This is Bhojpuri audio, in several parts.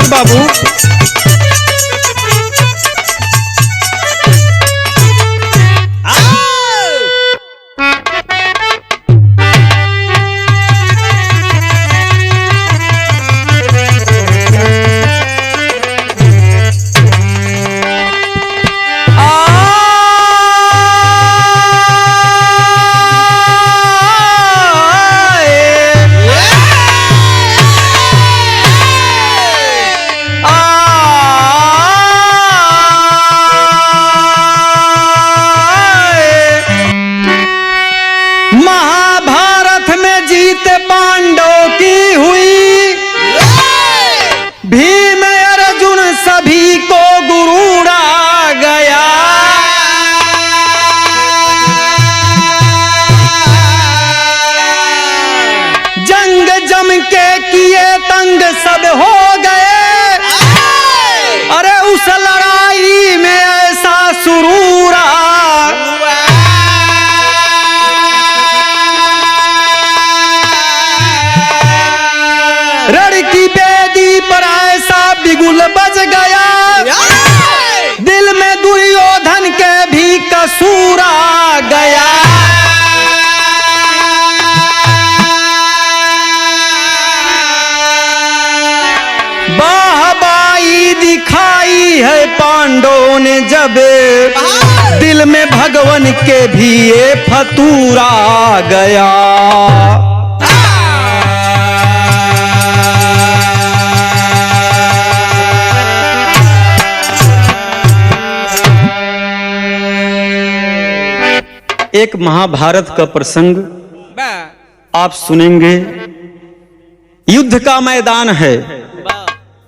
बाबू सब हो गए। अरे उस लड़ाई में ऐसा सुरूर रण की बेदी पर ऐसा बिगुल बज गया, दिल में दुर्योधन के भी कसूर आ गया। दिखाई है पांडवों ने जब दिल में भगवान के भी ये फतूर आ गया। एक महाभारत का प्रसंग आप सुनेंगे। युद्ध का मैदान है,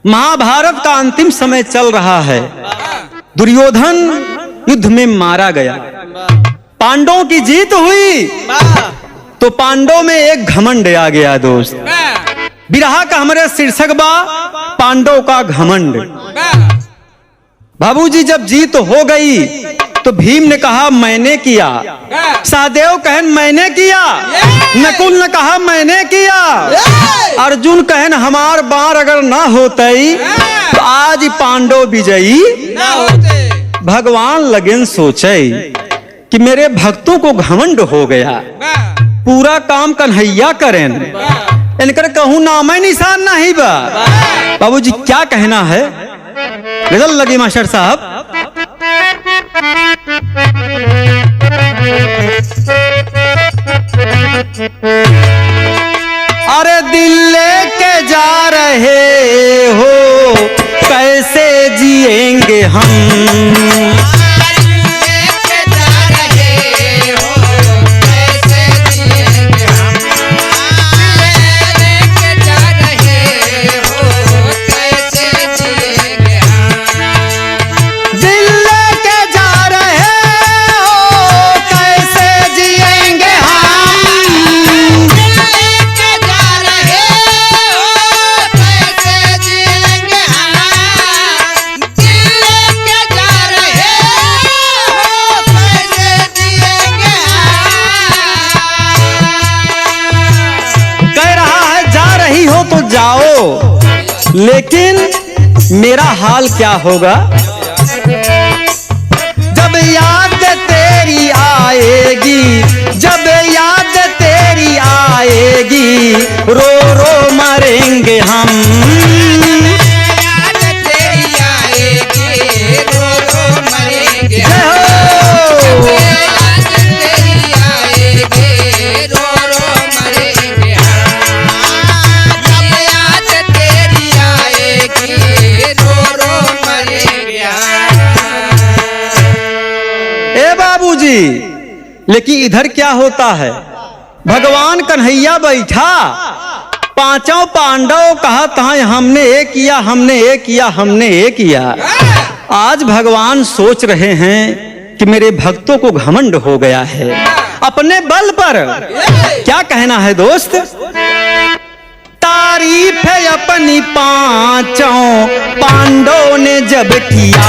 महाभारत का अंतिम समय चल रहा है। दुर्योधन युद्ध में मारा गया, पांडवों की जीत हुई तो पांडवों में एक घमंड आ गया। दोस्त बिरहा का हमारे शीर्षक बा पांडव का घमंड। बाबूजी जब जीत हो गई तो भीम ने कहा मैंने किया, सहदेव कहन मैंने किया, नकुल ने कहा मैंने किया, अर्जुन कहन हमार बार अगर ना होते तो आज पांडव विजयी ना होते। भगवान लगन सोचे कि मेरे भक्तों को घमंड हो गया, पूरा काम कन्हैया करें, इनकर कहूं नाम निशान नहीं बा। बाबूजी क्या कहना है, गजल लगी मास्टर साहब। अरे दिल लेके जा रहे हो कैसे जिएंगे हम, जाओ लेकिन मेरा हाल क्या होगा, जब याद तेरी आएगी, जब याद तेरी आएगी रो रो मरेंगे हम। याद तेरी आएगी रो रो मरेंगे लेकिन इधर क्या होता है, भगवान कन्हैया बैठा, पांचों पांडव कहा था हमने ये किया, हमने ये किया, हमने ये किया। आज भगवान सोच रहे हैं कि मेरे भक्तों को घमंड हो गया है अपने बल पर। क्या कहना है दोस्त, तारीफ है अपनी पांचों जब किया।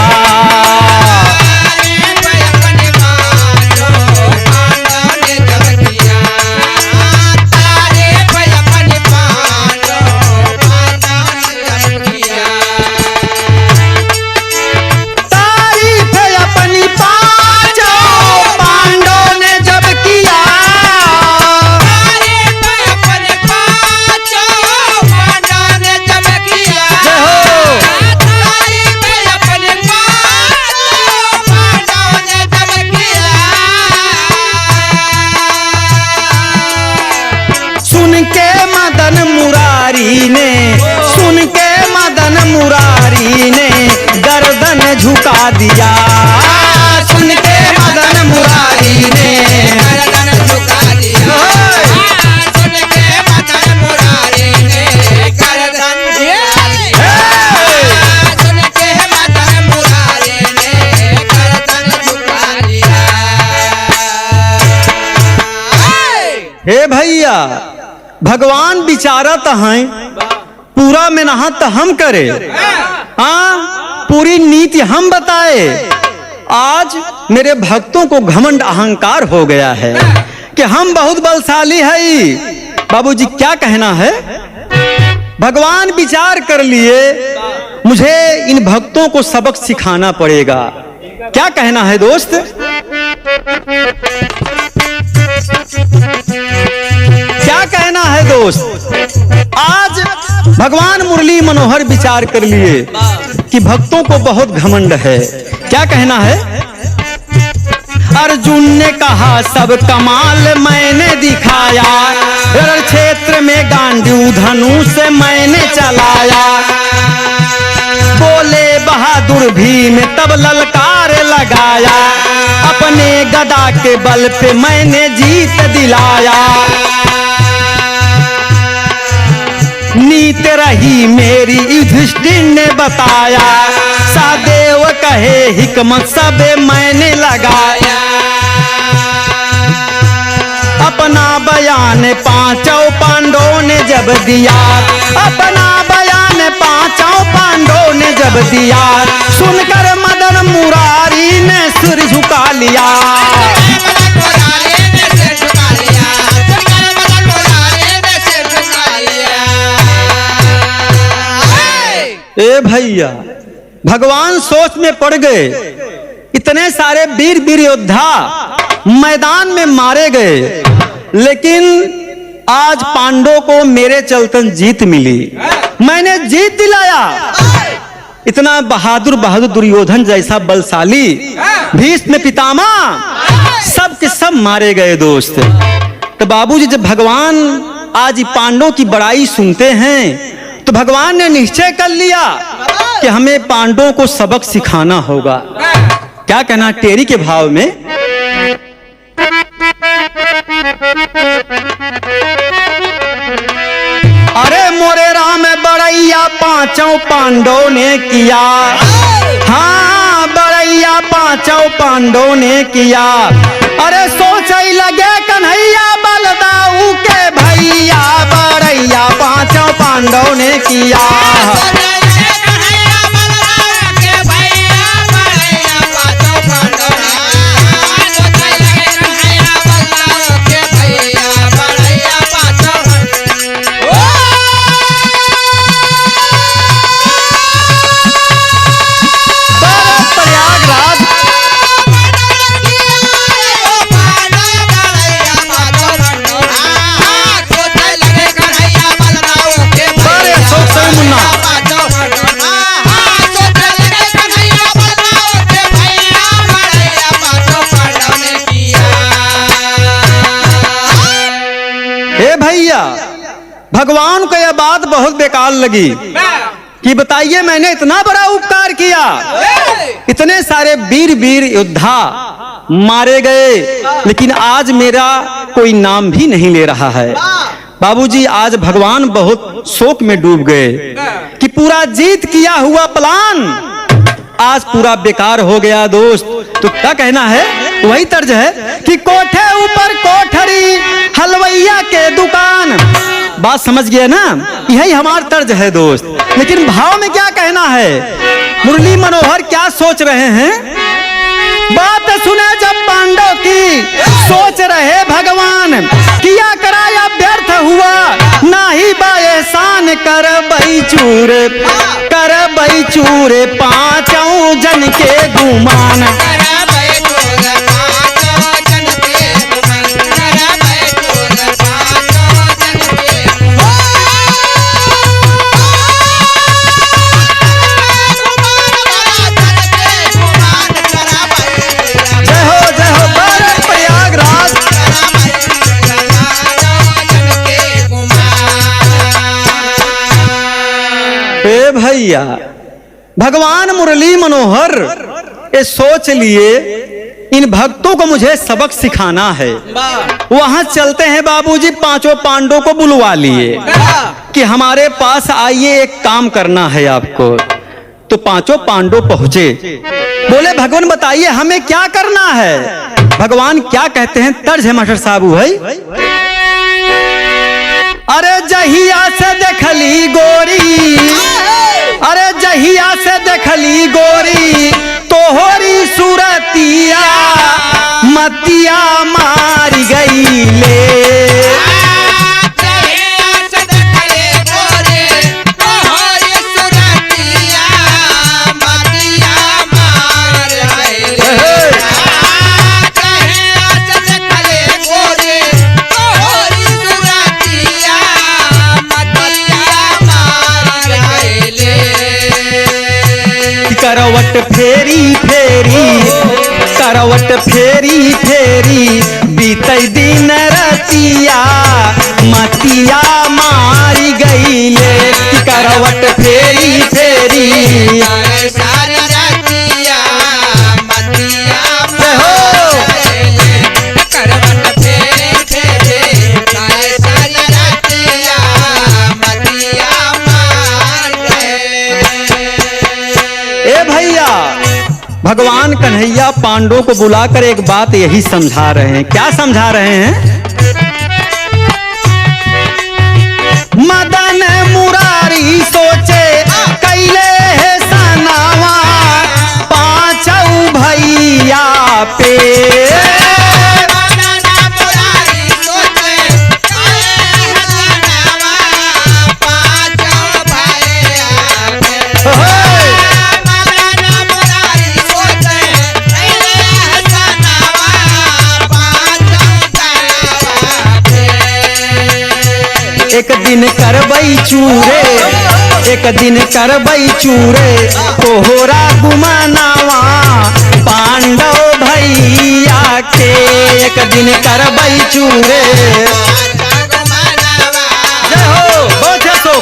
सुन के मदन मुरारी ने गर्दन झुका दिया। सुन के मदन मुरारी ने गर्दन झुका दिया। सुन के मदन मुरारी ने गर्दन झुका दिया। सुन के मदन मुरारी ने गर्दन झुका दिया। हे भैया, भगवान विचारत हैं पूरा मेहनत हम करे, हाँ पूरी नीति हम बताए। आज मेरे भक्तों को घमंड अहंकार हो गया है कि हम बहुत बलशाली है। बाबूजी क्या कहना है? भगवान विचार कर लिए मुझे इन भक्तों को सबक सिखाना पड़ेगा। क्या कहना है दोस्त? क्या कहना है दोस्त? आज भगवान मुरली मनोहर विचार कर लिए कि भक्तों को बहुत घमंड है। क्या कहना है? अर्जुन ने कहा सब कमाल मैंने दिखाया, रण क्षेत्र में गांडीव धनुष मैंने चलाया। बोले बहादुर भीम तब ललकार लगाया, अपने गदा के बल पे मैंने जीत दिलाया। नीत रही मेरी युधिष्ठिर ने बताया, सदैव कहे हिकमत सबे मैंने लगाया। अपना बयान पांचों पांडवों ने जब दिया, अपना बयान पांचों पांडवों ने जब दिया, सुनकर मदन मुरारी ने सिर झुका लिया। ए भैया, भगवान सोच में पड़ गए। इतने सारे वीर वीर योद्धा मैदान में मारे गए, लेकिन आज पांडवों को मेरे चलतन जीत मिली। मैंने जीत दिलाया। इतना बहादुर बहादुर दुर्योधन जैसा बलशाली भीष्म पितामह सब के सब मारे गए दोस्त। तो बाबूजी जब भगवान आज पांडवों की बड़ाई सुनते हैं तो भगवान ने निश्चय कर लिया कि हमें पांडवों को सबक सिखाना होगा। क्या कहना टेरी के भाव में? अरे मोरे राम बड़ैया पांचों पांडवों ने किया, हाँ बड़ैया पांचों पांडवों ने किया। अरे सोच लगे कन्हैया बलदाऊ के भैया, बड़ैया पांचों पांडवों ने किया। भगवान को यह बात बहुत बेकार लगी कि बताइए मैंने इतना बड़ा उपकार किया, इतने सारे वीर वीर योद्धा मारे गए, लेकिन आज मेरा कोई नाम भी नहीं ले रहा है। बाबूजी आज भगवान बहुत शोक में डूब गए कि पूरा जीत किया हुआ प्लान आज पूरा बेकार हो गया दोस्त। तो क्या कहना है? वही तर्ज है कि कोठे ऊपर कोठरी हलवैया के दुकान। बात समझ गया ना? यही हमारा तर्ज है दोस्त। लेकिन भाव में क्या कहना है? मुरली मनोहर क्या सोच रहे हैं? बात सुने जब पांडव की, सोच रहे भगवान किया कराया व्यर्थ हुआ, नाही बाएसान कर बई चूरे पांचों जन के गुमान। भैया भगवान मुरली मनोहर ये सोच लिए इन भक्तों को मुझे सबक सिखाना है। वहां चलते हैं बाबूजी, पांचों पांडवों को बुलवा लिए कि हमारे पास आइए, एक काम करना है आपको। तो पांचों पांडव पहुंचे, बोले भगवान बताइए हमें क्या करना है। भगवान क्या कहते हैं, तर्ज है मास्टर साहब भाई। अरे जहिया से देखली गोरी, अरे जहिया से देखली गोरी तोहरी सूरतिया मतिया मार गई ले। करवट फेरी फेरी, करवट फेरी फेरी बीतई दिन रतिया मतिया मारी गईले। करवट फेरी फेरी भगवान कन्हैया पांडवों को बुलाकर एक बात यही समझा रहे हैं। क्या समझा रहे हैं? मदन मुरारी सोचे कैले है सनावा पांचों भैया पे। एक दिन करबई चूरे, एक दिन करबई चूरे तोहरा गुमानावा पांडव भैया के। एक दिन करबई चूरे, जय हो बहुत सो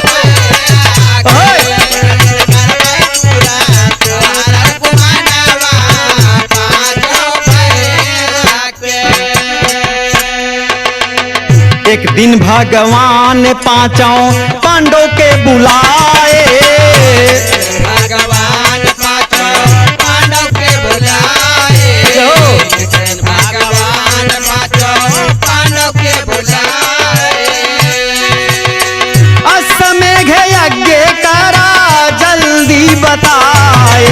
एक दिन भगवान पांचों पांडव के बुलाए, भगवान पांचों पांडव के बुलाए, भगवान पांचों पांडव के बुलाए। अश्वमेघ यज्ञ करा जल्दी बताए,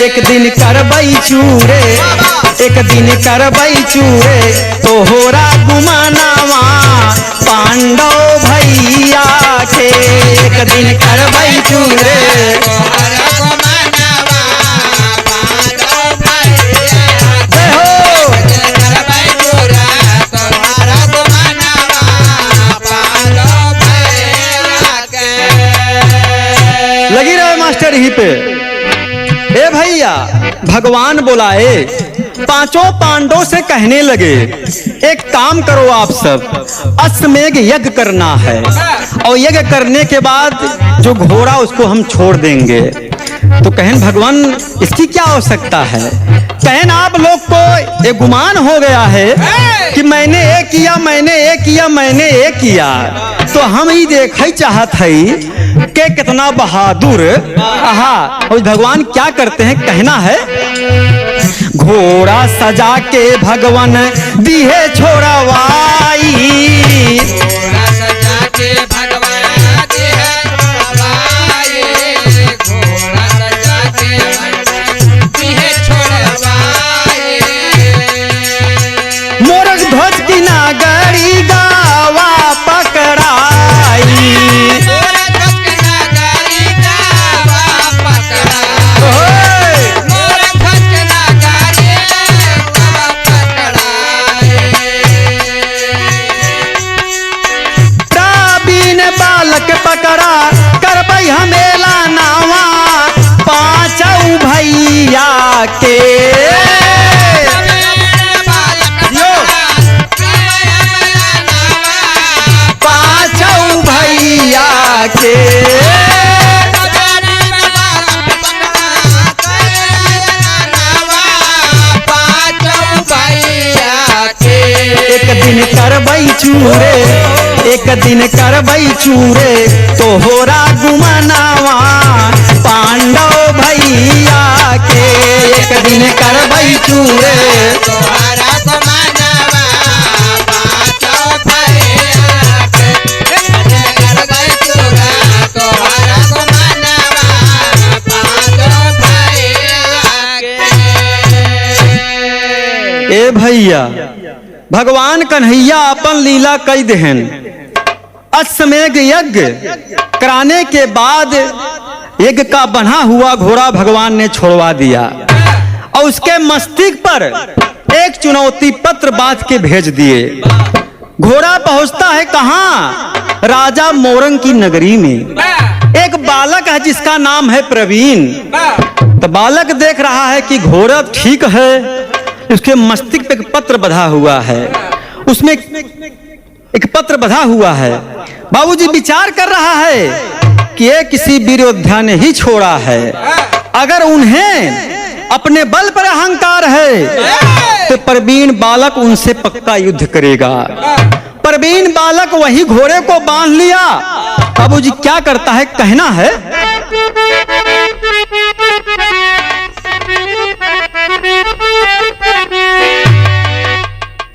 एक दिन करबई चूरे, एक दिन करबई चूरे तोहरा गुमानावा पांडव भैया के। एक दिन करबई चूरे तोहरा गुमानावा पांडव भैया के। हो करबई चूरा तोहरा गुमानावा पांडव भैया के। लगी रहे मास्टर यहीं पे। ए भैया भगवान बुलाए पांचों पांडवों से कहने लगे, एक काम करो आप सब, अश्वमेध यज्ञ करना है और यज्ञ करने के बाद जो घोड़ा उसको हम छोड़ देंगे। तो कहन भगवान इसकी क्या आवश्यकता है? कहन आप लोग को एक गुमान हो गया है कि मैंने ये किया, मैंने ये किया, मैंने ये किया। तो हम ही देख ही चाहत है कि कितना बहादुर। आहा, और भगवान क्या करते हैं? कहना है, घोड़ा सजा के भगवान दिए छोड़वाई, घोड़ा सजा के भगवान दिए छोड़वाई, घोड़ा सजा के भगवान दिए छोड़वाई। मोरग ध्वज की नागरी गावा पकड़ाई, मोरा ध्वज की नागरी गावा पकड़ाई, मोरा ध्वज की नागरी गावा पकड़ाई। प्रवीण बालक पकड़ा करबई हमेला नावा, पांचऊ भैया के पांचऊ भैया के। एक दिन करबई चूरे, एक दिन करबई चूरे, तोहरा गुमनावा पांडव भैया के। एक दिन करबई चूरे, तोहरा गुमानवा पांचों भैया के। करबै चूरा तोहरा गुमानवा पांचों भैया के। ए भैया, भगवान कन्हैया अपन लीला कई देहन। अश्वमेध यज्ञ कराने के बाद यज्ञ का बना हुआ घोड़ा भगवान ने छोड़वा दिया और उसके मस्तिष्क पर एक चुनौती पत्र बांध के भेज दिए। घोड़ा पहुंचता है कहाँ? राजा मोरंग की नगरी में। एक बालक है जिसका नाम है प्रवीण। तो बालक देख रहा है कि घोड़ा ठीक है, उसके मस्तिष्क पे एक पत्र बंधा हुआ है, उसमें एक पत्र बंधा हुआ है। बाबूजी विचार कर रहा है कि ये किसी वीर योद्धा ने ही छोड़ा है। अगर उन्हें अपने बल पर अहंकार है तो प्रवीण बालक उनसे पक्का युद्ध करेगा। प्रवीण बालक वही घोड़े को बांध लिया। बाबूजी क्या करता है? कहना है,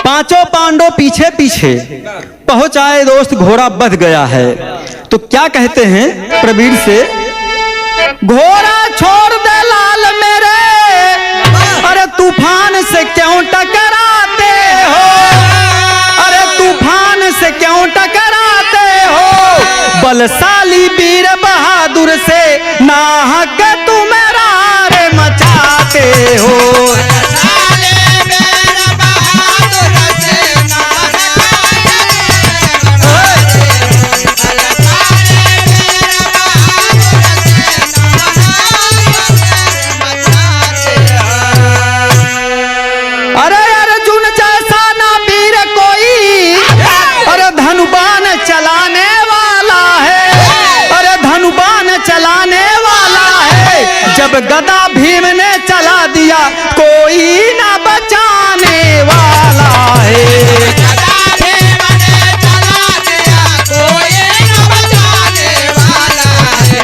पांचों पांडव पीछे पीछे पहुंच आए। दोस्त, घोड़ा बध गया है। तो क्या कहते हैं प्रवीण से? घोड़ा छोड़ दे लाल मेरे, अरे तूफान से क्यों टकराते हो, अरे तूफान से क्यों टकराते हो, बलशाली वीर बहादुर से नाहक तुम रार मचाते हो। जब गदा भीम ने चला दिया कोई ना बचाने वाला है, गदा भीम ने चला दिया कोई ना बचाने वाला है,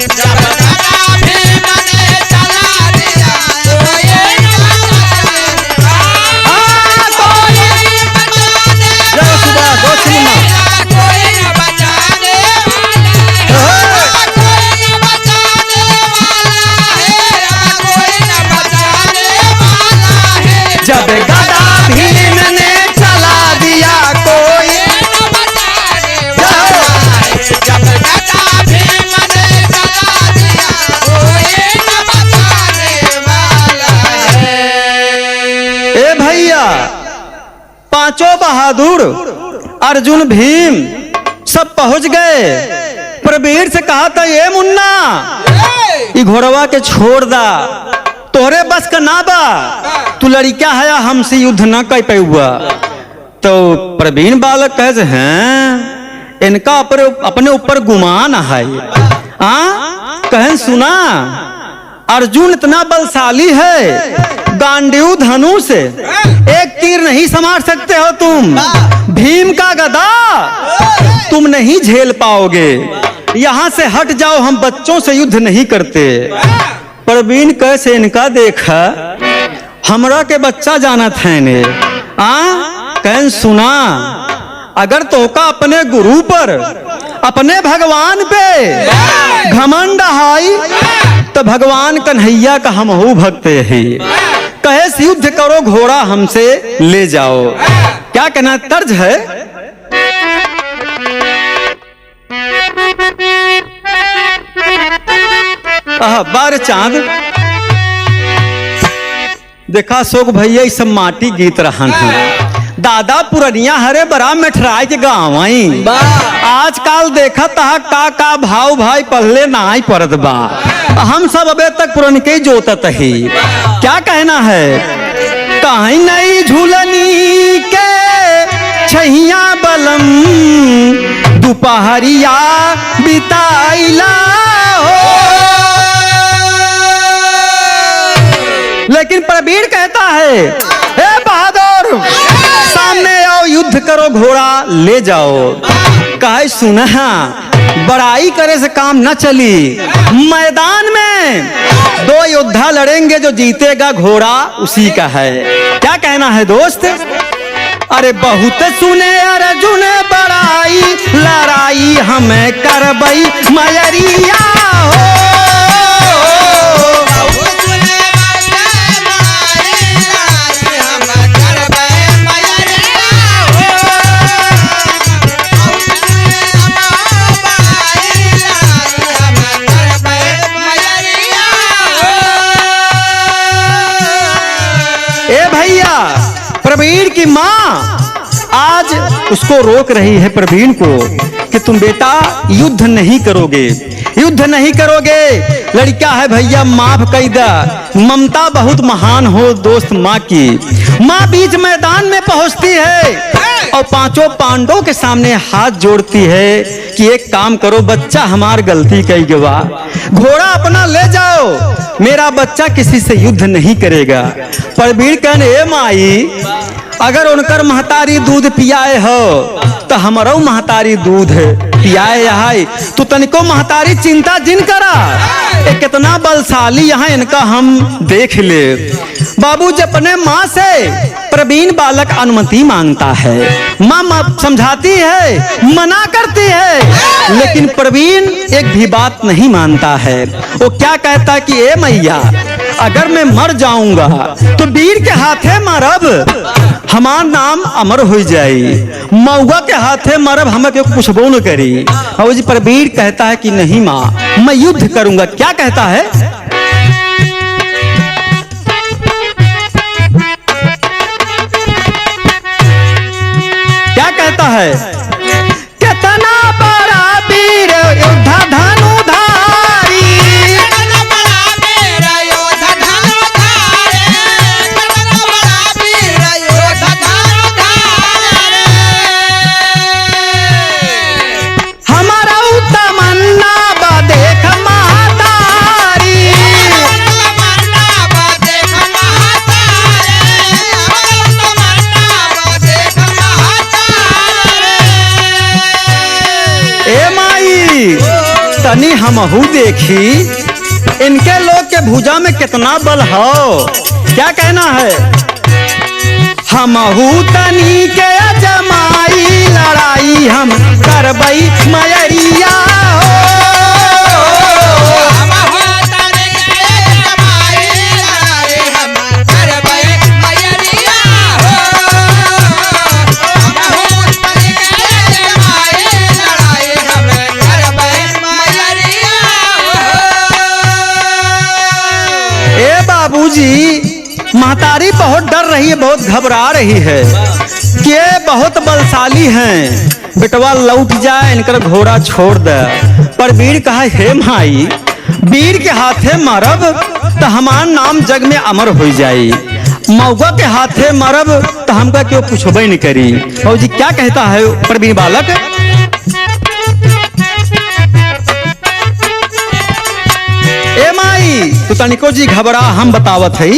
जब गदा भीम ने चला दिया कोई ना बचाने जब गदा भीम ने चला दिया कोई न बचाने वाला है। ए भैया, पांचों बहादुर अर्जुन भीम सब पहुंच गए। प्रवीर से कहा था, ये मुन्ना ये घोड़वा के छोड़ दा, तोहरे बस का ना बा, तू तू लड़का है हमसे युद्ध न कर पाऊआ। तो प्रवीण बालक कहे हैं इनका अपने ऊपर गुमान है। कहें सुना अर्जुन इतना बलशाली है, गांडीव धनु से एक तीर नहीं समार सकते हो तुम। भीम का गदा तुम नहीं झेल पाओगे, यहाँ से हट जाओ, हम बच्चों से युद्ध नहीं करते। प्रवीण कैसे इनका देखा, हमरा के बच्चा जाना था ने। कहन सुना अगर तोका अपने गुरु पर अपने भगवान पे घमंड हाई तो भगवान कन्हैया का हमहू भक्त है। कहे युद्ध करो घोड़ा हमसे ले जाओ। क्या कहना तर्ज है, बार चांद देखा शोक भैया इस सब माटी गीत रहन है। दादा पुरनिया हरे बड़ा मेठराय के गाँव आजकल देखा तहा का भाव भाई पहले ना ही पड़त बा। हम सब अबे तक पुरन के जोतत ही। क्या कहना है, कहीं नहीं झूलनी के छैया बलम दोपहरिया बिताइला हो। लेकिन प्रवीण कहता है हे बहादुर सामने आओ, युद्ध करो घोड़ा ले जाओ। कहे सुना बड़ाई करे से काम न चली, मैदान में दो योद्धा लड़ेंगे, जो जीतेगा घोड़ा उसी का है। क्या कहना है दोस्त, अरे बहुत सुने अर्जुन बड़ाई लड़ाई हमें करबई मयरिया हो। प्रवीण की माँ आज उसको रोक रही है प्रवीण को कि तुम बेटा युद्ध नहीं करोगे, युद्ध नहीं करोगे। लड़का है भैया माफ कर दा। ममता बहुत महान हो दोस्त माँ की। माँ बीच मैदान में पहुंचती है और पांचों पांडवों के सामने हाथ जोड़ती है कि एक काम करो, बच्चा हमार गलती कई गवा, घोड़ा अपना ले जाओ, मेरा बच्चा किसी से युद्ध नहीं करेगा। प्रवीण कहने ए माई अगर उनकर महतारी दूध पियाए हो तो हमारो महतारी दूध पियाए है, तो तनिको महतारी चिंता जिन करा। कितना बलशाली यहाँ इनका हम देख ले। बाबूजी अपने माँ से प्रवीण बालक अनुमति मांगता है, माँ समझाती है, मना करती है, लेकिन प्रवीण एक भी बात नहीं मानता है। वो क्या कहता कि ए मैया अगर मैं मर जाऊंगा तो वीर के हाथे मरब, हमार नाम अमर हो जाई, मऊआ के हाथे मरब हमें क्यों पूछबो न करी। और जी प्रवीण कहता है कि नहीं माँ मैं युद्ध करूंगा। क्या कहता है, क्या कहता है, कितना बड़ा वीर योद्धा धनुधारी, हमारा तमन्ना देख महातारी, ए माई तनी हमहू देखी इनके लोग के भुजा में कितना बल हो। क्या कहना है, हमहू तनी के जमाई लड़ाई हम करबई मयरिया हो। बाबूजी महतारी बहुत डर रही है, बहुत घबरा रही है कि ये बहुत बलशाली हैं, बेटवा लौट जाए इनकर घोड़ा छोड़ दे। पर वीर कहा हे माई वीर के हाथे मारब तो हमार नाम जग में अमर हो जाई, मौगा के हाथे मरब तो हमका क्यों पूछबे नहीं करी। बाबूजी क्या कहता है प्रवीण बालक? ए माई तू तनिको जी घबरा, हम बतावत है।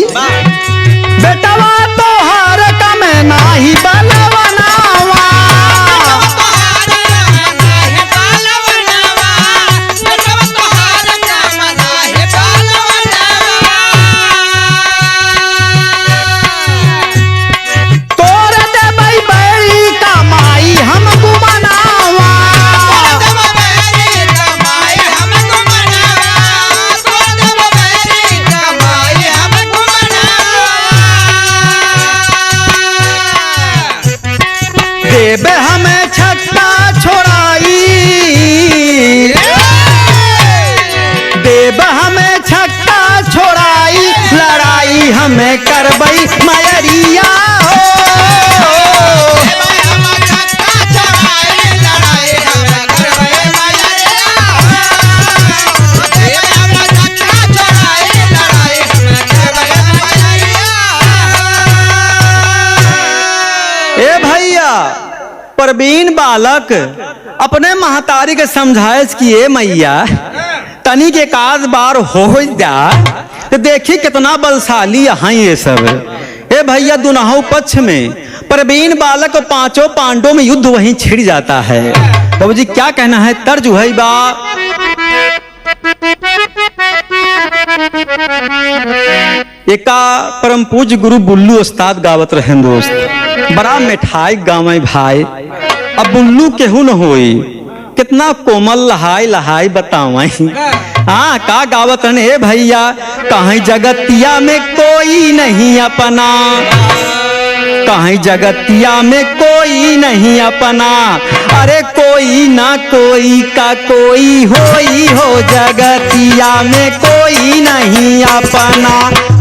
बेटवा तोहार कम नाही बलवनावा, तोर देबै बैरी कमाई हमको मनावा। देबे हमें छक्का छोड़ाई, देबे हमें छक्का छोड़ाई, लड़ाई हमें करबई मयरिया हो। ए भैया प्रवीण बालक अपने महतारी के समझाइश कि ए मैया तनिक एक आध बार हो जा तो देखी कितना बलशाली यहाँ ये सब। ए भैया दुनहु पक्ष में प्रवीण बालक और पांचों पांडवों में युद्ध वहीं छिड़ जाता है। बाबूजी क्या कहना है? तर्ज है बा एका परम पूज्य गुरु बुल्लू उस्ताद गावत रहे दोस्त, बड़ा मिठाई गावे भाई। अब बुल्लू केहू न होई, कितना कोमल लहाई लहाई बतावई। हाँ का गावत रहे? ए भैया कहीं जगतिया में कोई नहीं अपना, कहीं जगतिया में कोई नहीं अपना, अरे कोई ना कोई का कोई होई हो, जगतिया में कोई नहीं अपना,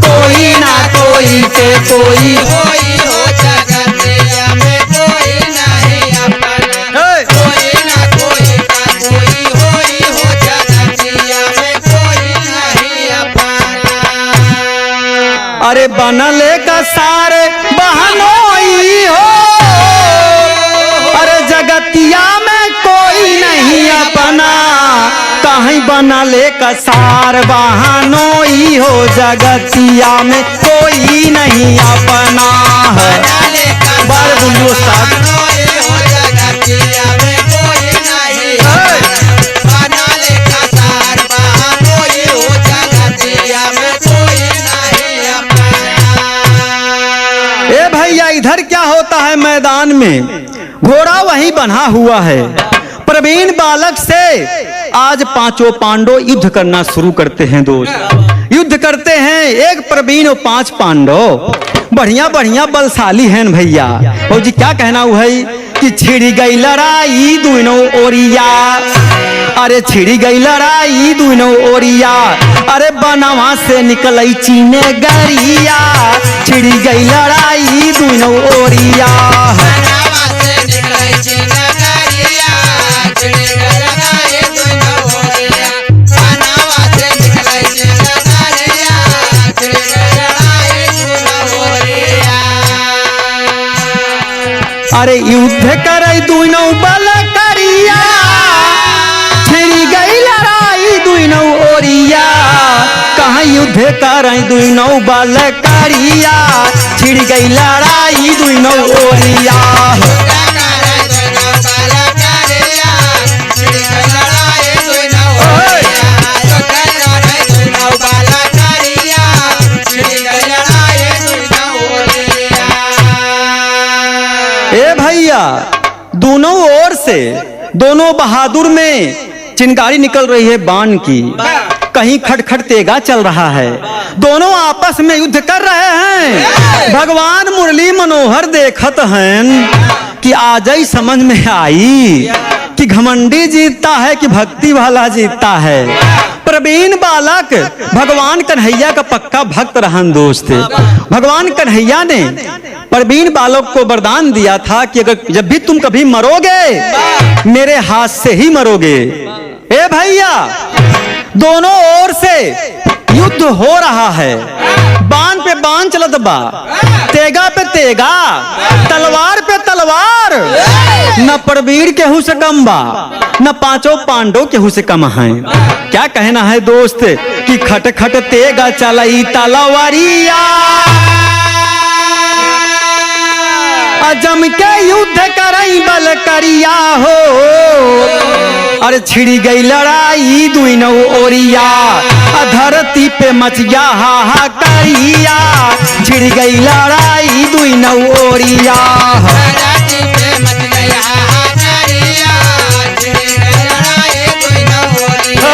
कोई ना कोई के कोई कोई हो जगतिया में कोई नहीं अपना, कोई ना कोई का कोई होई हो, जगतिया में कोई नहीं अपना। अरे बनले का सारे बहनोई हो, अरे जगतिया में कोई नहीं अपना, कहीं बनले का सार बहनोई हो, जगतिया में कोई नहीं अपना है। बार बुल्लू उस्ताद ए भैया इधर क्या होता है? मैदान में घोड़ा वहीं बंधा हुआ है। प्रवीण बालक से आज पांचों पांडव युद्ध करना शुरू करते हैं दोस्त। युद्ध करते हैं, एक प्रवीण और 5 पांडव बढ़िया बढ़िया बलशाली हैं भैया। और जी क्या कहना हुआ है कि छिड़ी गई लड़ाई दोनों ओरिया, अरे छिड़ी गई लड़ाई दोनों ओरिया, अरे बनवा से निकलई चीने गरिया, छिड़ी गई लड़ाई दोनों ओरिया। अरे युद्ध करे दोनों बल करिया, छिड़ी गई लड़ाई दोनों ओरिया, कहाँ युद्ध करे दोनों बल करिया, छिड़ी गई लड़ाई दोनों ओरिया। ए भैया दोनों ओर से दोनों बहादुर में चिंगारी निकल रही है बाण की, कहीं खटखट तेगा चल रहा है, दोनों आपस में युद्ध कर रहे हैं। भगवान मुरली मनोहर देखत हैं कि आज ही समझ में आई कि घमंडी जीतता है कि भक्ति वाला जीतता है। प्रवीण बालक भगवान कन्हैया का पक्का भक्त रहन दोस्त। भगवान कन्हैया ने प्रवीण बालक को वरदान दिया था कि अगर जब भी तुम कभी मरोगे मेरे हाथ से ही मरोगे। ए भैया दोनों ओर से युद्ध हो रहा है, बाण पे बाण चलत बा, तेगा पे तेगा, तलवार पे तलवार। न प्रवीर केहू से कम बा, न पांचों पांडव केहू से कम है। क्या कहना है दोस्त कि खट खट तेगा चलाई तलवारिया, जम के युद्ध करई बल करिया हो। अरे छिड़ी गई लड़ाई दुई नौ ओरिया, धरती पे मचिया हाहाकारिया। छिड़ गई लड़ाई दुई नौ ओरिया, धरती पे मच गई हाहाकारिया। छिड़ गई लड़ाई दुई नौ ओरिया,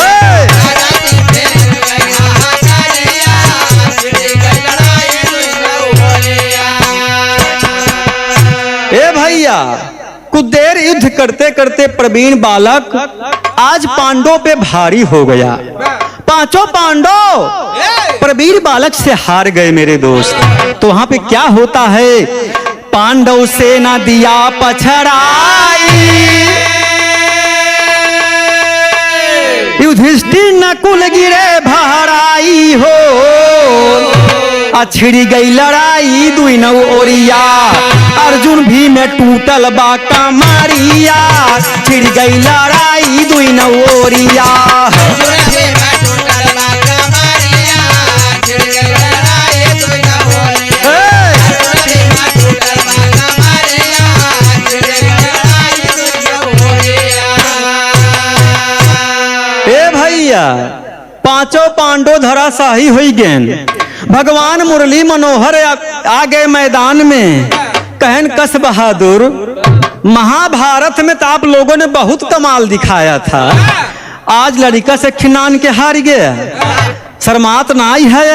धरती पे मच गई हाहाकारिया। छिड़ गई लड़ाई दुई नौ ओरिया। ए भैया, कुछ देर युद्ध करते करते प्रवीण बालक आज पांडवों पे भारी हो गया। पांचों पांडव प्रवीण बालक से हार गए मेरे दोस्त। तो वहां पे क्या होता है, पांडव सेना दिया पछड़ाई, युधिष्ठिर नकुल गिरे भराई हो। छिड़ी गई लड़ाई दुई नौ ओरिया, अर्जुन भी में टूटल बा कमरिया। छिड़ गई लड़ाई दुई नौ ओरिया, अर्जुन भी में टूटल बा कमरिया। छिड़ गई लड़ाई दुई नौ ओरिया, अर्जुन भी में टूटल बा कमरिया। छिड़ गई लड़ाई दुई नौ ओरिया। ए भैया, पांचों पांडव धराशाही हुई गए। भगवान मुरली मनोहर आ गए मैदान में। कहन कस बहादुर, महाभारत में तो आप लोगों ने बहुत कमाल दिखाया था, आज लड़का से खिनान के हार गया, शर्मात ना आई है।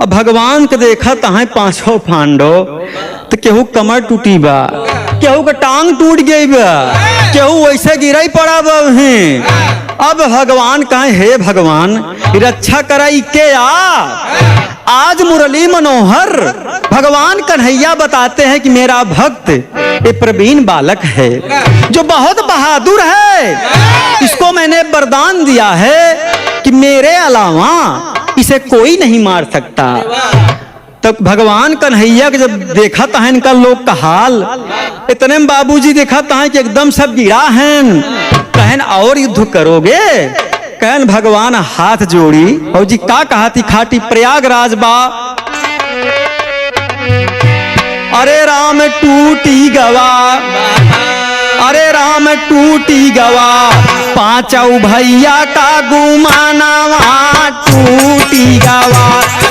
अब भगवान के देखा तहा पांचों पांडव, तो केहू कमर टूटी बा, केहू का टांग टूट गई बा, केहू वैसे गिराई पड़ा बा। अब भगवान कहे हे भगवान रक्षा कराई के आज मुरली मनोहर भगवान कन्हैया बताते हैं कि मेरा भक्त ये प्रवीण बालक है जो बहुत बहादुर है। इसको मैंने वरदान दिया है कि मेरे अलावा इसे कोई नहीं मार सकता। तब भगवान कन्हैया के जब देखा था इनका लोग का हाल, इतने में बाबूजी देखा था कि एकदम सब गिरा हैं। कहन और युद्ध करोगे? कहन भगवान हाथ जोड़ी और जी का कहा थी खाटी प्रयागराज बा। अरे राम टूटी गवा, अरे राम टूटी गवा, पांचों भैया का गुमानावा टूटी गवा,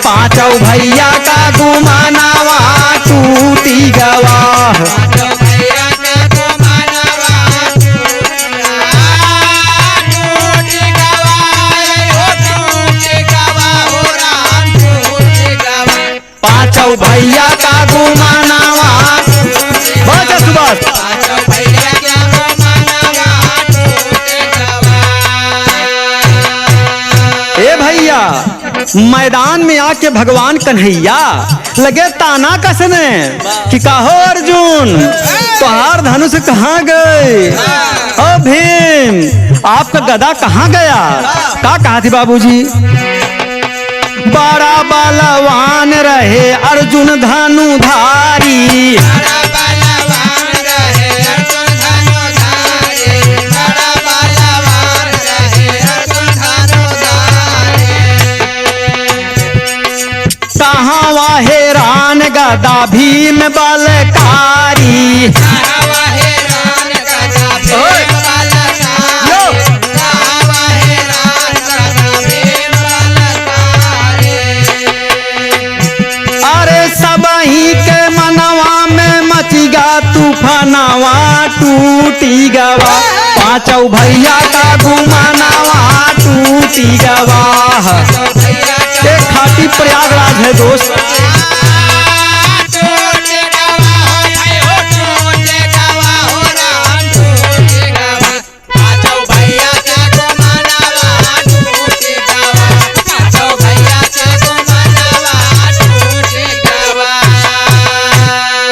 पांचों भैया का गुमानावा टूटी गवा। पांचों भैया का गुमानावा बस सुबह मैदान में आके भगवान कन्हैया लगे ताना कसने कि कहो अर्जुन तुहार धनुष कहाँ गए? ओ भीम आपका गदा कहाँ गया? का कहा थी बाबूजी? बड़ा बलवान रहे अर्जुन धनुधारी, कहाँ हेरान गदा भीम बलकारी। अरे सबही के मनवा में मचिगा तूफानवा टूटी गवा, पांचों भैया का गुमानवा टूटी गवा। एक खाटी प्रयागराज है दोस्त।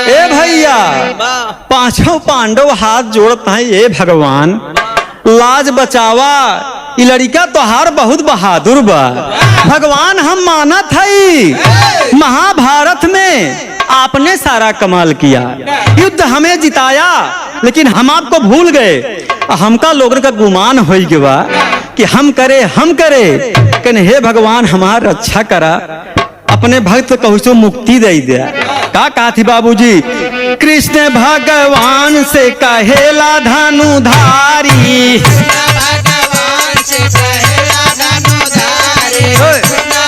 ए भैया पांचों पांडव हाथ जोड़ता है, ये भगवान लाज बचावा ये लड़का तोहार बहुत बहादुर बा। भगवान हम मानत हई, महाभारत में आपने सारा कमाल किया, युद्ध हमें जिताया, लेकिन हम आपको भूल गए। हमका लोगों का गुमान हो गया कि हम करे कहने हे भगवान हमार रक्षा करा, अपने भक्त कहू सो मुक्ति दे दिया। का थी बाबूजी? कृष्ण भगवान से कहेला धनुधारी, भगवान से कहेला धनुधारी,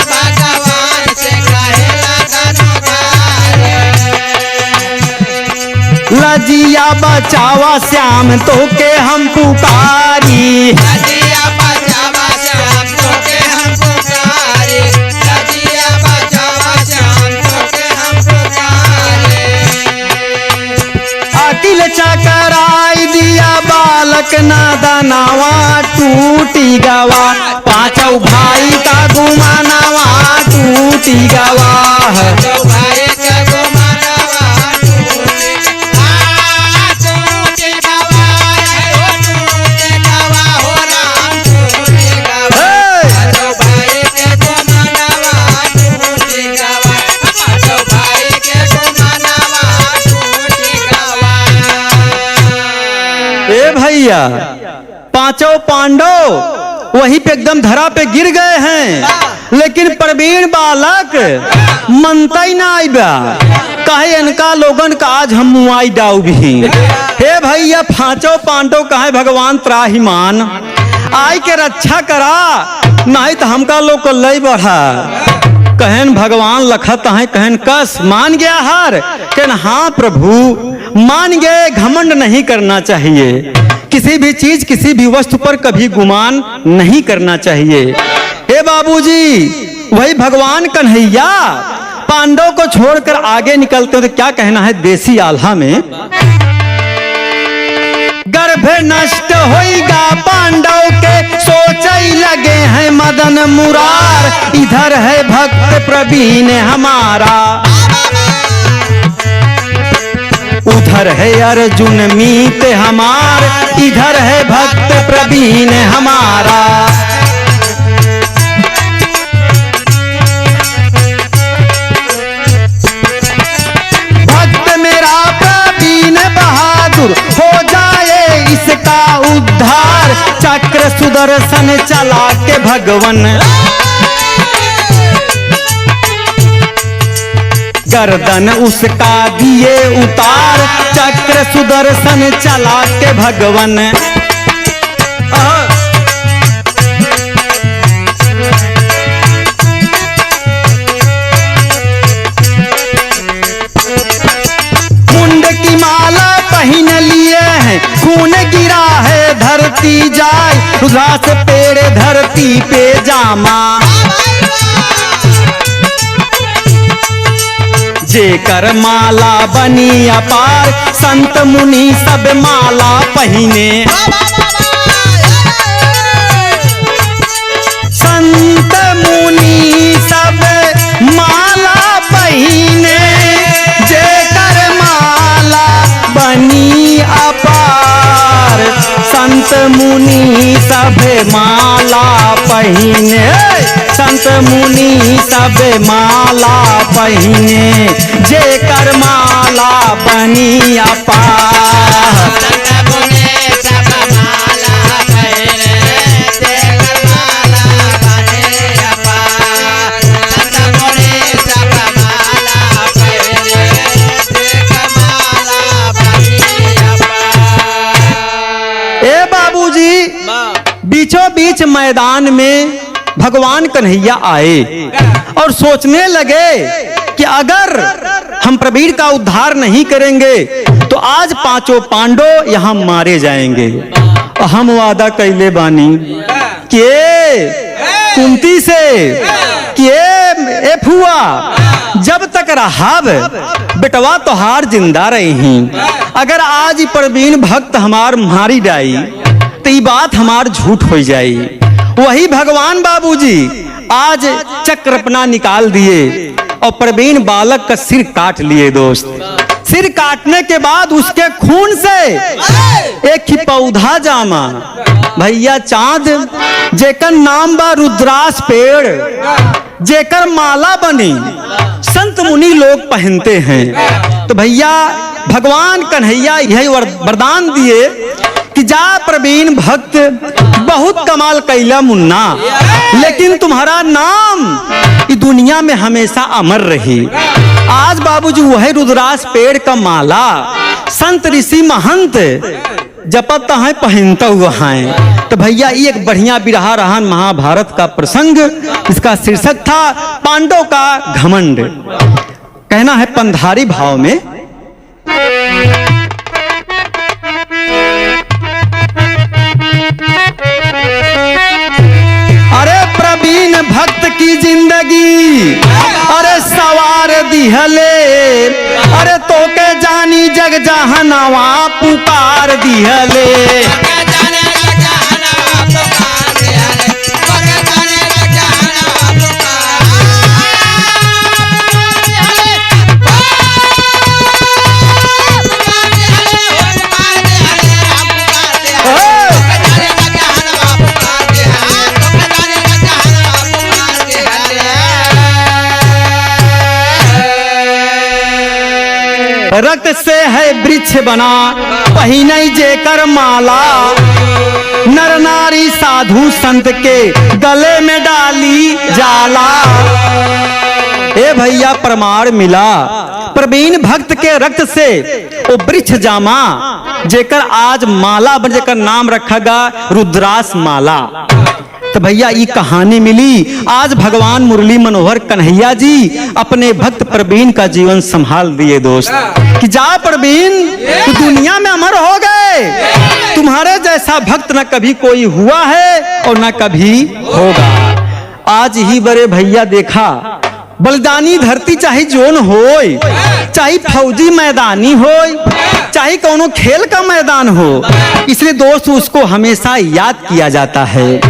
भगवान से कहेला धनुधारी। लजिया बचावा श्याम तो के हम पुकारी, लजिया बचावा श्याम तो के हम पुकारी, लजिया बचावा श्याम तो के हम पुकारी। अकिल चकराई दिया बालक नादनावा, टूटी गवा पांचों भाई का गुमानावा, टूटी गवा। तो भाई के गुमानवा टूटे, टूटे गवा, टूटे गवा हो राम, टूटे गवा। तो भाई के गुमानवा टूटे गवा, तो भाई के गुमानवा टूटे गवा। ए भैया, पांचों पांडव वहीं पे एकदम धरा पे गिर गए हैं, लेकिन प्रवीण बालक मनता ही ना आईबा, कहे इनका लोगन का आज हम मुआई डाउ भी। हे भैया, पांचों पांडव कहे भगवान त्राहिमान आई के रक्षा करा, नहीं तो हमका लोग को लई बढ़ा। कहन भगवान लखत है, कहन कस मान गया हार, कहन हाँ प्रभु मान गए, घमंड नहीं करना चाहिए, किसी भी चीज किसी भी वस्तु पर कभी गुमान नहीं करना चाहिए। हे बाबूजी, वही भगवान कन्हैया पांडव को छोड़कर आगे निकलते हो तो क्या कहना है देसी आल्हा में? गर्भ नष्ट होइगा पांडव के, सोचई लगे हैं मदन मुरार, इधर है भक्त प्रवीण हमारा, उधर है अर्जुन मीत हमार, इधर है भक्त प्रवीण हमारा। भक्त मेरा प्रवीण बहादुर, हो जाए इसका उद्धार, चक्र सुदर्शन चला के भगवन, गर्दन उसका दिए उतार, चक्र सुदर्शन चला के भगवन। मुंड की माला पहन लिए हैं, खून गिरा है धरती जाए, रुद्राक्ष पेड़ धरती पे जामा, जेकर माला बनी अपार, संत मुनि सब माला पहिने, संत मुनि सब माला पहिने, जेकर माला बनी अपार, संत मुनि सब माला पहिने, संत मुनि सब माला पहिने, जेकर माला बनी अपार। संत मुनि सब माला पहिने, जेकर माला बनी अपार, संत मुनि सब माला पहिने, जेकर माला बनी अपार। ए बाबूजी, बीचों बीच मैदान में भगवान कन्हैया आए और सोचने लगे कि अगर हम प्रवीण का उद्धार नहीं करेंगे तो आज पांचों पांडव यहाँ मारे जाएंगे। और हम वादा कैले बानी कि कुंती से कि ए फुआ, जब तक रहाब बेटवा तोहार जिंदा रही, अगर आज प्रवीण भक्त हमार मारी डाई तो ये बात हमार झूठ हो जाई। वही भगवान बाबूजी आज चक्र अपना निकाल दिए और प्रवीण बालक का सिर काट लिए। दोस्त, सिर काटने के बाद उसके खून से एक ही पौधा जामा भैया चांद जेकर नाम बा रुद्राक्ष पेड़, जेकर माला बनी संत मुनि लोग पहनते हैं। तो भैया भगवान कन्हैया यही वरदान दिए कि जा प्रवीण भक्त बहुत कमाल कैला मुन्ना, लेकिन तुम्हारा नाम इस दुनिया में हमेशा अमर रही। आज बाबूजी वही रुद्राक्ष पेड़ का माला संत ऋषि महंत जपत है पहनता हुआ है। तो भैया ये एक बढ़िया बिरहा रहा महाभारत का प्रसंग, इसका शीर्षक था पांडव का घमंड। कहना है पंधारी भाव में, अरे प्रवीण भक्त की जिंदगी अरे सवार दिहले, अरे तो के जानी जग जहनवा पुकार दिहले। रक्त से है वृक्ष बना पहिनई जेकर माला, नर नारी साधु संत के गले में डाली जाला। ए भैया प्रमाण मिला प्रवीण भक्त के रक्त से वो वृक्ष जामा जेकर आज माला बन, जेकर नाम रखा रुद्राक्ष माला। तो भैया ये कहानी मिली आज भगवान मुरली मनोहर कन्हैया जी अपने भक्त प्रवीण का जीवन संभाल दिए दोस्त, कि जा प्रवीण तू दुनिया में अमर हो गए, तुम्हारे जैसा भक्त न कभी कोई हुआ है और न कभी होगा। आज ही बड़े भैया देखा बलिदानी धरती चाहे जोन होय, चाहे फौजी मैदानी होय, चाहे कोनो खेल का मैदान हो, इसलिए दोस्त उसको हमेशा याद किया जाता है।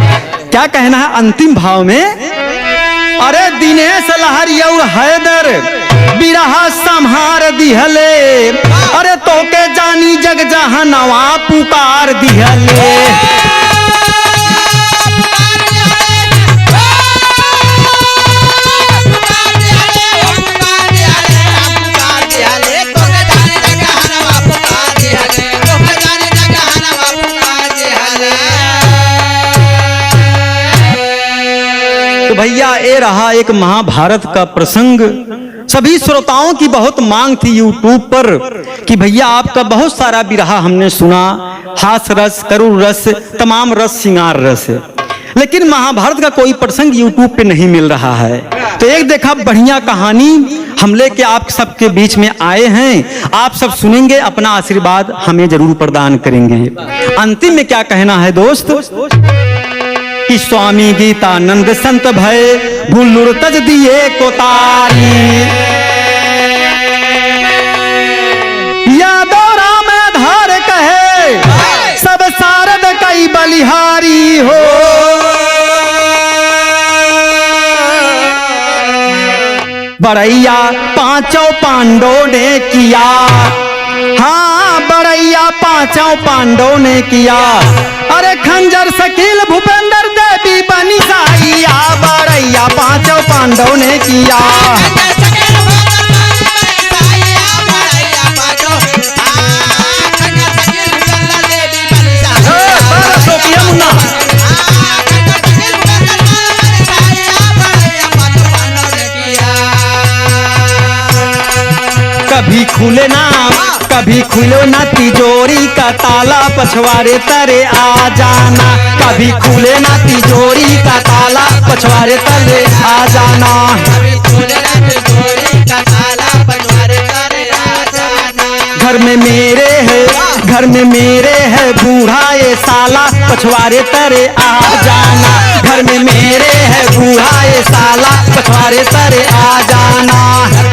क्या कहना है अंतिम भाव में, अरे दिनेश लहरी और हैदर बिरहा संहार दिहले, अरे तो के जानी जग जहनवा पुकार दिहले। भैया ये रहा एक महाभारत का प्रसंग। सभी श्रोताओं की बहुत मांग थी यूट्यूब पर कि भैया आपका बहुत सारा बिरहा हमने सुना, हास रस, करुण रस, तमाम रस, श्रृंगार रस, लेकिन महाभारत का कोई प्रसंग यूट्यूब पे नहीं मिल रहा है। तो एक देखा बढ़िया कहानी हम लेके आप सबके बीच में आए हैं, आप सब सुनेंगे, अपना आशीर्वाद हमें जरूर प्रदान करेंगे। अंतिम में क्या कहना है दोस्त, कि स्वामी गीतानंद संत भय भूलुर तज दिए कोतारी, यादव राम धार कहे सब सारद कई बलिहारी हो। बड़ैया पांचों पांडवों ने किया, हाँ बड़ैया पांचों पांडवों ने किया, अरे खंजर शकील भूपेंद्र देवी बनी साइया, बड़ैया पांचों पांडवों ने किया। कभी खुले ना तिजोरी का ताला, पछवारे तरे आ जाना, कभी खुले ना तिजोरी का ताला, पछवारे तरे आ जाना। घर में मेरे है, घर में मेरे है बूढ़ा ये साला, पछवारे तरे आ जाना, घर में मेरे है बूढ़ा ये साला, पछवारे तरे आ जाना।